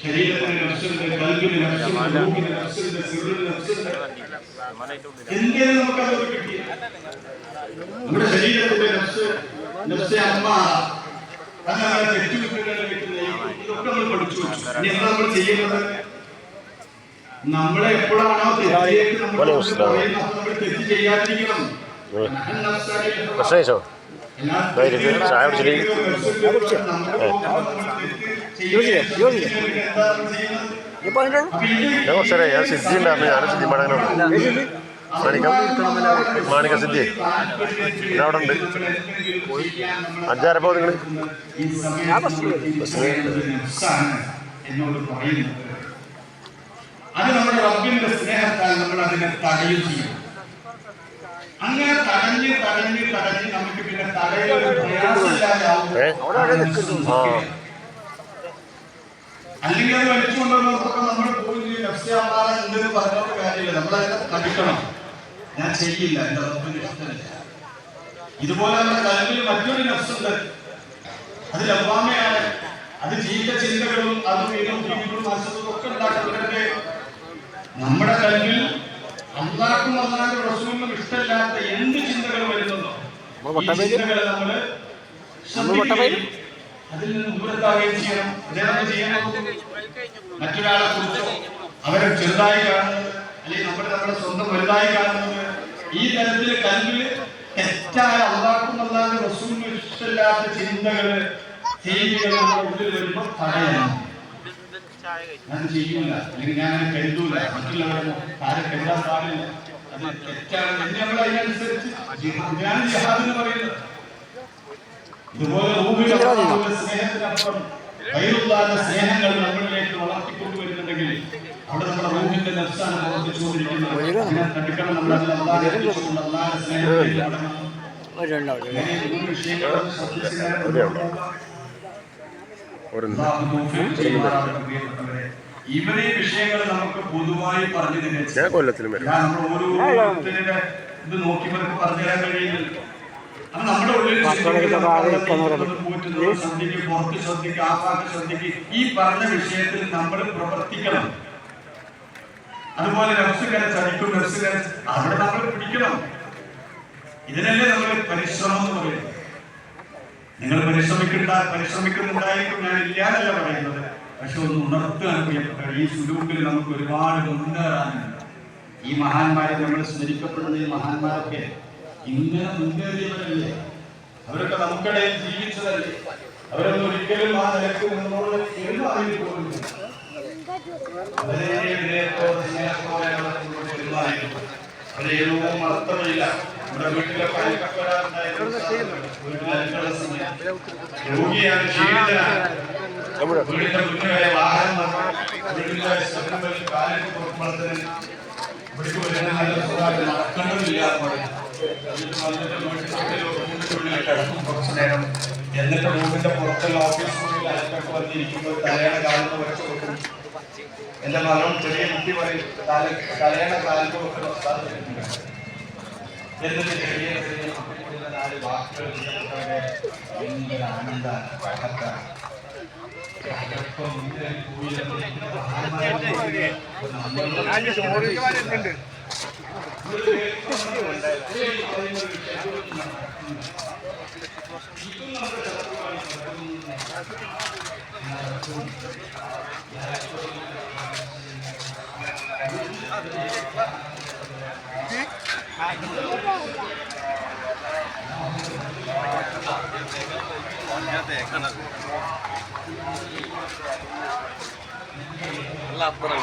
ശരീരത്തിന് നഫ്സുണ്ട്, ഖൽബിന് നഫ്സുണ്ട്, റൂഹിന് നഫ്സുണ്ട്, സിറിന് നഫ്സുണ്ട്. എന്തിനാ നമുക്കത് കിട്ടിയത്? നമ്മുടെ ശരീരത്തിന്റെ നഫ്സ് അമ്മ അങ്ങനെ തെറ്റുകുറ്റങ്ങൾ കിട്ടുന്ന ഇതൊക്കെ നമ്മൾ പഠിച്ചു വെച്ചു. ഇനി എന്താ നമ്മൾ ചെയ്യുന്നത്? നമ്മളെ എപ്പോഴാണോ തെറ്റിലേക്ക് നമ്മൾ തെറ്റ് ചെയ്യാതിരിക്കണം. ഞാൻ സിദ്ധി ഉണ്ടായിരുന്നു. ഞാൻ സിദ്ധി മാണിക്ക സിദ്ധി പിന്നെ അവിടെ ഉണ്ട്. അഞ്ചാരപ്പോ നിങ്ങൾ എന്നോട് പറയുന്നത് അത് നമ്മുടെ റബ്ബിന്റെ സ്നേഹത്താൽ നമ്മൾ അതിനെ തടയും ചെയ്യും. അങ്ങനെ തടഞ്ഞ് നമുക്ക് പിന്നെ തടയൊരു പ്രയാസമില്ലാതാവും. അല്ലെങ്കിൽ അത് വലിച്ചുകൊണ്ടുവന്നൊക്കെ നമ്മൾ പോയി നഫ്സാമാനം ഉണ്ടെന്ന് പറഞ്ഞോട്ട് കാര്യമില്ല. നമ്മളതിനെ തടുക്കണം. ഞാൻ ചെയ്യില്ല, എന്റെ റബ്ബിന് ഇഷ്ടമില്ല. ഇതുപോലെ നമ്മുടെ കൽബിൽ മറ്റൊരു നഫ്സുണ്ട്, അത് ലവ്വാമയാണ്. അത് ജീവിത ചിന്തകളും അതും ഇതും ഒക്കെ ഉണ്ടാക്കുന്നതിന്റെ നമ്മുടെ കൽബിൽ അല്ലാഹും അല്ലാഹുവിന്റെ റസൂലിനും ഇഷ്ടമില്ലാത്ത എന്ത് ചിന്തകൾ വരുന്നുണ്ടോ ഈ ചിന്തകളെ നമ്മൾ അതിൽ നിന്ന് ദൂരത്താവുകയും ചെയ്യണം. മറ്റൊരാളെ കുറിച്ചോ അവരെ ചെറുതായി കാണുന്നത് അല്ലെങ്കിൽ നമ്മുടെ സ്വന്തം വലുതായി കാണുന്നത് ഈ തരത്തിൽ കൽബിൽ തെറ്റായ അല്ലാഹും അല്ലാഹുവിന്റെ റസൂലിനും ഇഷ്ടമില്ലാത്ത ചിന്തകള് ചെയ്യുകൾ നമ്മുടെ ഉള്ളിൽ വരുമ്പോൾ തടയണം. ഞാൻ ചെയ്യൂല, അല്ലെങ്കിൽ ഞാൻ കരുതൂല, മറ്റുള്ളവരെ ആരെ കരുതാൻ പാടില്ല, അത് തെറ്റാണ് എന്ന് നമ്മൾ അതിനനുസരിച്ച് ഞാൻ ജിഹാദ് പറയുന്നത്. ഇതുപോലെ സ്നേഹത്തിനപ്പുറം വൈറുള്ളാന്റെ സ്നേഹങ്ങൾ നമ്മളിലേക്ക് വളർത്തിക്കൊണ്ടുവരുന്നുണ്ടെങ്കിൽ അവിടെ നമ്മുടെ റൂഹിന്റെ നഫ്സാണ് പ്രവർത്തിച്ചുകൊണ്ടിരിക്കുന്നത്. അതിനെ തടുക്കണം. നമ്മൾ അല്ലാഹുവിന്റെ ഇവരെ വിഷയങ്ങൾ നമുക്ക് പൊതുവായി പറഞ്ഞു തരാം. ഇത് നോക്കി പറഞ്ഞു തരാൻ കഴിയുന്നില്ല. അത് നമ്മുടെ ഉള്ളിൽ ശ്രദ്ധിക്കും, പുറത്ത് ശ്രദ്ധിക്കും, ആപ്പാക്ക് ശ്രദ്ധിക്കും. ഈ പറഞ്ഞ വിഷയത്തിൽ നമ്മൾ പ്രവർത്തിക്കണം. അതുപോലെ നഫ്സുകാരെ ചതിക്കും, നഫ്സുകാരെ അവിടെ നമ്മൾ പിടിക്കണം. ഇതിനല്ലേ നമ്മൾ പരിശ്രമം എന്ന് പറയുന്നത്. നിങ്ങൾ പരിശ്രമിക്കുന്നുണ്ടായിരിക്കും, ഞാൻ ഇല്ലാന്നല്ല പറയുന്നത്. പക്ഷെ ഒന്ന് ഉണർത്തുകയാണ് പ്രിയപ്പെട്ടവർ. ഈ സുലൂക്കിൽ നമുക്ക് ഒരുപാട് മുന്നേറാനുണ്ട്. ഈ മഹാന്മാരെ നമ്മൾ സ്മരിക്കപ്പെടുന്ന ഈ മഹാന്മാരൊക്കെ ഇങ്ങനെ മുന്നേറിയവരല്ലേ? അവരൊക്കെ നമുക്കിടയിൽ ജീവിച്ചതല്ലേ? അവരൊന്നും ഒരിക്കലും ആ നിലക്ക് നിന്നോട് പെരുമാറി പോകുന്നില്ല. അർത്ഥമില്ല. നമ്മുടെ വീട്ടിലൊക്കെ രോഗിയാണ്, ക്ഷീണിതനാണ്, വീടിന്റെ മുന്നിലെ വാഹനം ഇവിടേക്ക് വരുന്ന നല്ല സുഖമായിട്ട് നടക്കേണ്ടതില്ല കിടക്കും കുറച്ചു നേരം. എന്നിട്ട് റൂമിന്റെ പുറത്തുള്ള ഓഫീസ് മുറിയിൽ അലക്കൊക്കെ വന്നിരിക്കുമ്പോൾ തലയണ കാലിന് വെച്ച് കൊടുക്കും. എന്റെ മകൻ ചെറിയ കുട്ടി പറയും തലയണ കാലിന് വെക്കുന്ന എന്നിട്ട് ചെറിയ ചെറിയ കുട്ടികളുടെ 4 വാക്കുകൾ ഭയങ്കര ആനന്ദമാണ്. അപ്പുറം